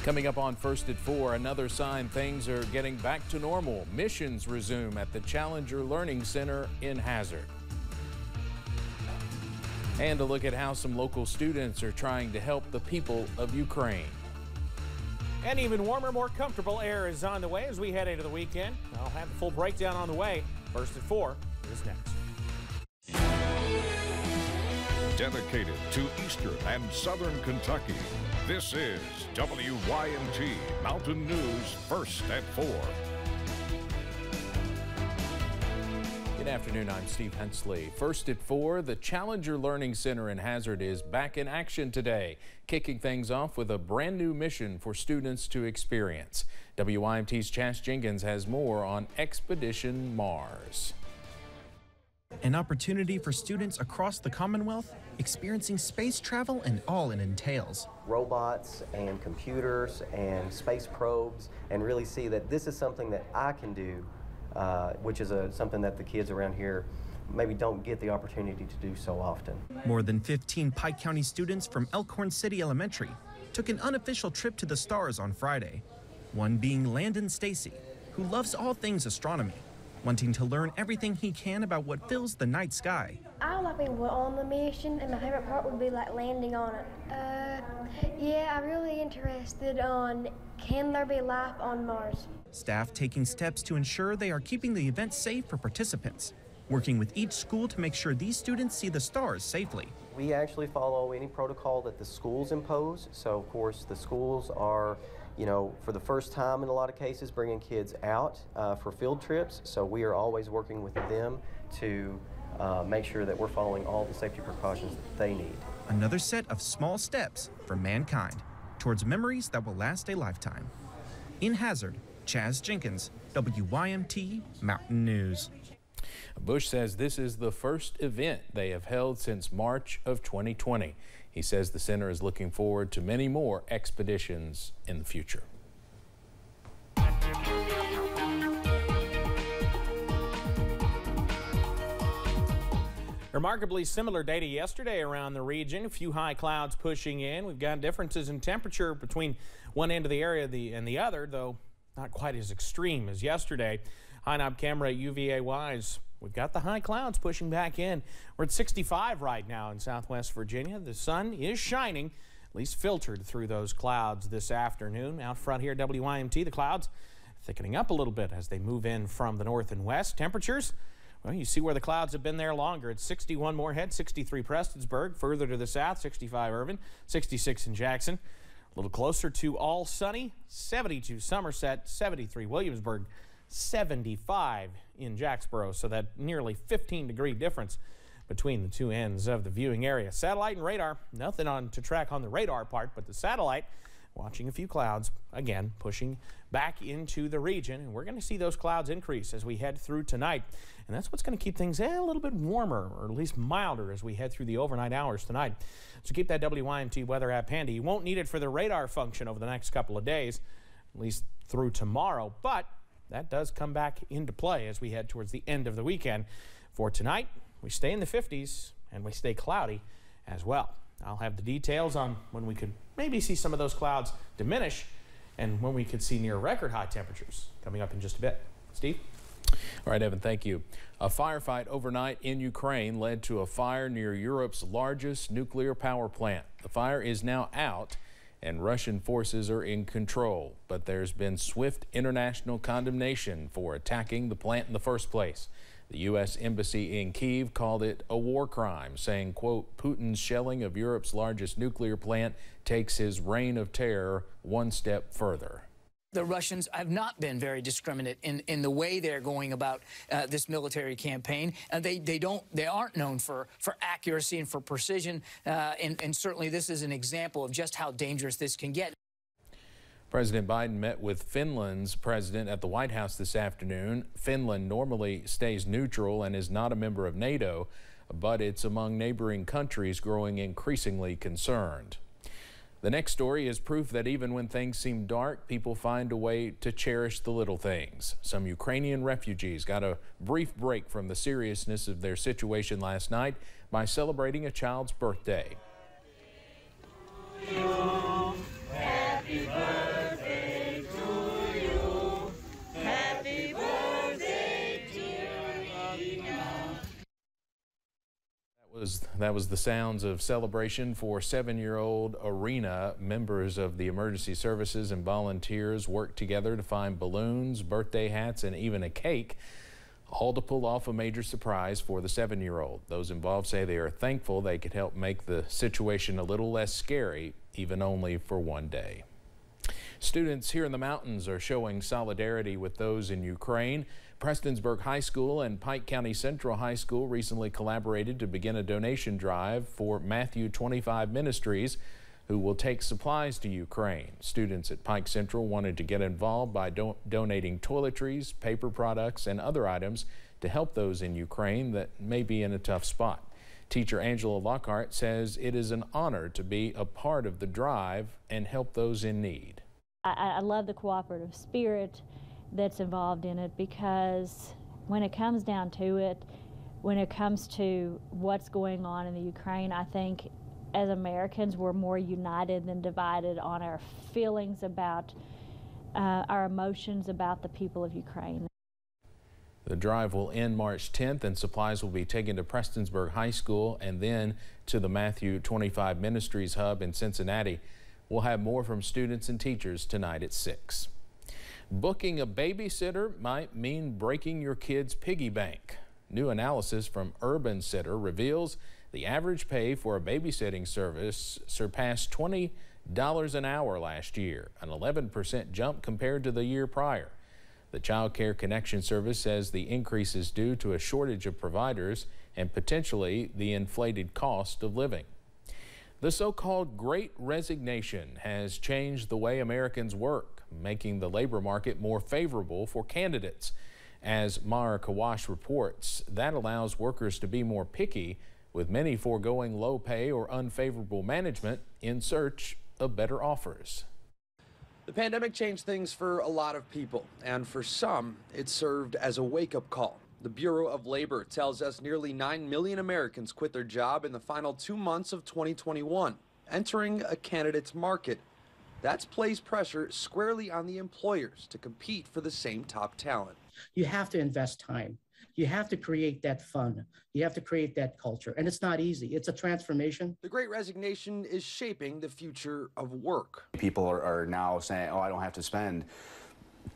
Coming up on First at 4, another sign things are getting back to normal. Missions resume at the Challenger Learning Center in Hazard. And a look at how some local students are trying to help the people of Ukraine. And even warmer, more comfortable air is on the way as we head into the weekend. I'll have the full breakdown on the way. First at 4 is next. Dedicated to Eastern and Southern Kentucky, this is WYMT Mountain News First at 4. Good afternoon, I'm Steve Hensley. First at 4, the Challenger Learning Center in Hazard is back in action today, kicking things off with a brand new mission for students to experience. WYMT's Chas Jenkins has more on Expedition Mars. An opportunity for students across the Commonwealth experiencing space travel and all it entails. Robots and computers and space probes, and really see that this is something that I can do, which is something that the kids around here maybe don't get the opportunity to do so often. More than 15 Pike County students from Elkhorn City Elementary took an unofficial trip to the stars on Friday. One being Landon Stacy, who loves all things astronomy, wanting to learn everything he can about what fills the night sky. I like being on the mission, and my favorite part would be like landing on it. Yeah, I'm really interested on, can there be life on Mars? Staff taking steps to ensure they are keeping the event safe for participants, working with each school to make sure these students see the stars safely. We actually follow any protocol that the schools impose. So of course the schools are, for the first time in a lot of cases, bringing kids out for field trips. So we are always working with them to make sure that we're following all the safety precautions that they need. Another set of small steps for mankind towards memories that will last a lifetime. In Hazard, Chas Jenkins, WYMT Mountain News. Bush says this is the first event they have held since March of 2020. He says the center is looking forward to many more expeditions in the future. Remarkably similar data yesterday around the region. A few high clouds pushing in. We've got differences in temperature between one end of the area and the other, though not quite as extreme as yesterday. High knob camera at UVA-wise. We've got the high clouds pushing back in. We're at 65 right now in Southwest Virginia. The sun is shining, at least filtered through those clouds this afternoon. Out front here at WYMT, the clouds thickening up a little bit as they move in from the north and west. Temperatures, well, you see where the clouds have been there longer. It's 61 Moorhead, 63 Prestonsburg. Further to the south, 65 Irvin, 66 in Jackson. A little closer to all sunny, 72 Somerset, 73 Williamsburg, 75 in Jacksboro, so that nearly 15-degree difference between the two ends of the viewing area. Satellite and radar, nothing on to track on the radar part, but the satellite watching a few clouds, again, pushing back into the region, and we're going to see those clouds increase as we head through tonight, and that's what's going to keep things a little bit warmer, or at least milder, as we head through the overnight hours tonight. So keep that WYMT weather app handy. You won't need it for the radar function over the next couple of days, at least through tomorrow, but that does come back into play as we head towards the end of the weekend. For tonight, we stay in the 50s and we stay cloudy as well. I'll have the details on when we could maybe see some of those clouds diminish and when we could see near record high temperatures coming up in just a bit. Steve? All right, Evan, thank you. A firefight overnight in Ukraine led to a fire near Europe's largest nuclear power plant. The fire is now out and Russian forces are in control, but there's been swift international condemnation for attacking the plant in the first place. The U.S. Embassy in Kyiv called it a war crime, saying, quote, Putin's shelling of Europe's largest nuclear plant takes his reign of terror one step further. The Russians have not been very discriminate in the way they're going about this military campaign. They aren't known for accuracy and for precision, and certainly this is an example of just how dangerous this can get. President Biden met with Finland's president at the White House this afternoon. Finland normally stays neutral and is not a member of NATO, but it's among neighboring countries growing increasingly concerned. The next story is proof that even when things seem dark, people find a way to cherish the little things. Some Ukrainian refugees got a brief break from the seriousness of their situation last night by celebrating a child's birthday. Happy birthday. That was the sounds of celebration for 7-year-old Arena. Members of the emergency services and volunteers worked together to find balloons, birthday hats, and even a cake, all to pull off a major surprise for the 7-year-old. Those involved say they are thankful they could help make the situation a little less scary, even only for one day. Students here in the mountains are showing solidarity with those in Ukraine. Prestonsburg High School and Pike County Central High School recently collaborated to begin a donation drive for Matthew 25 Ministries, who will take supplies to Ukraine. Students at Pike Central wanted to get involved by donating toiletries, paper products, and other items to help those in Ukraine that may be in a tough spot. Teacher Angela Lockhart says it is an honor to be a part of the drive and help those in need. I love the cooperative spirit that's involved in it, because when it comes down to it, when it comes to what's going on in the Ukraine, I think as Americans we're more united than divided on our feelings about our emotions about the people of Ukraine. The drive will end March 10th, and supplies will be taken to Prestonsburg High School and then to the Matthew 25 Ministries Hub in Cincinnati. We'll have more from students and teachers tonight at 6. Booking a babysitter might mean breaking your kid's piggy bank. New analysis from Urban Sitter reveals the average pay for a babysitting service surpassed $20 an hour last year, an 11% jump compared to the year prior. The Child Care Connection Service says the increase is due to a shortage of providers and potentially the inflated cost of living. The so-called Great Resignation has changed the way Americans work, making the labor market more favorable for candidates. As Mara Kawash reports, that allows workers to be more picky, with many foregoing low pay or unfavorable management in search of better offers. The pandemic changed things for a lot of people, and for some, it served as a wake-up call. The Bureau of Labor tells us nearly 9 million Americans quit their job in the final 2 months of 2021, entering a candidate's market. That placed pressure squarely on the employers to compete for the same top talent. You have to invest time. You have to create that fun. You have to create that culture. And it's not easy. It's a transformation. The Great Resignation is shaping the future of work. People are now saying, oh, I don't have to spend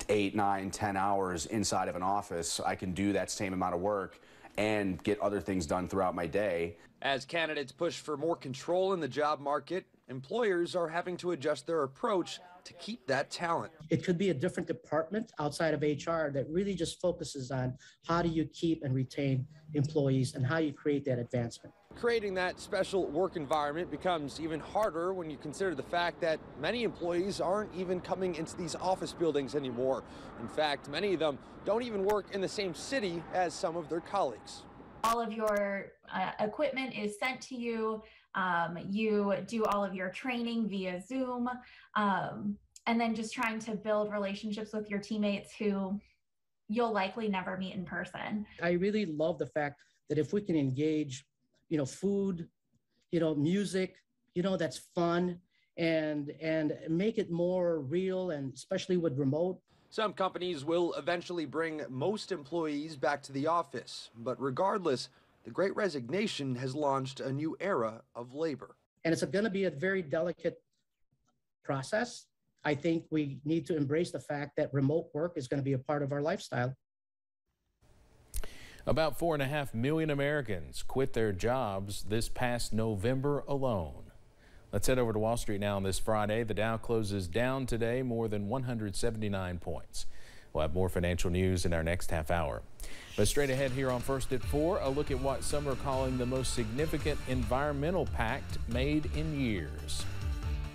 8, 9, 10 hours inside of an office. I can do that same amount of work and get other things done throughout my day. As candidates push for more control in the job market, employers are having to adjust their approach to keep that talent. It could be a different department outside of HR that really just focuses on how do you keep and retain employees and how you create that advancement. Creating that special work environment becomes even harder when you consider the fact that many employees aren't even coming into these office buildings anymore. In fact, many of them don't even work in the same city as some of their colleagues. All of your equipment is sent to you. You do all of your training via Zoom, and then just trying to build relationships with your teammates who you'll likely never meet in person. I really love the fact that if we can engage, food, music, that's fun, and make it more real, and especially with remote. Some companies will eventually bring most employees back to the office, but regardless, the Great Resignation has launched a new era of labor. And it's going to be a very delicate process. I think we need to embrace the fact that remote work is going to be a part of our lifestyle. About 4.5 million Americans quit their jobs this past November alone. Let's head over to Wall Street now on this Friday. The Dow closes down today more than 179 points. We'll have more financial news in our next half hour. But straight ahead here on First at 4, a look at what some are calling the most significant environmental pact made in years.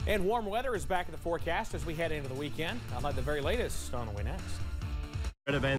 And warm weather is back in the forecast as we head into the weekend. I'll have the very latest on the way next.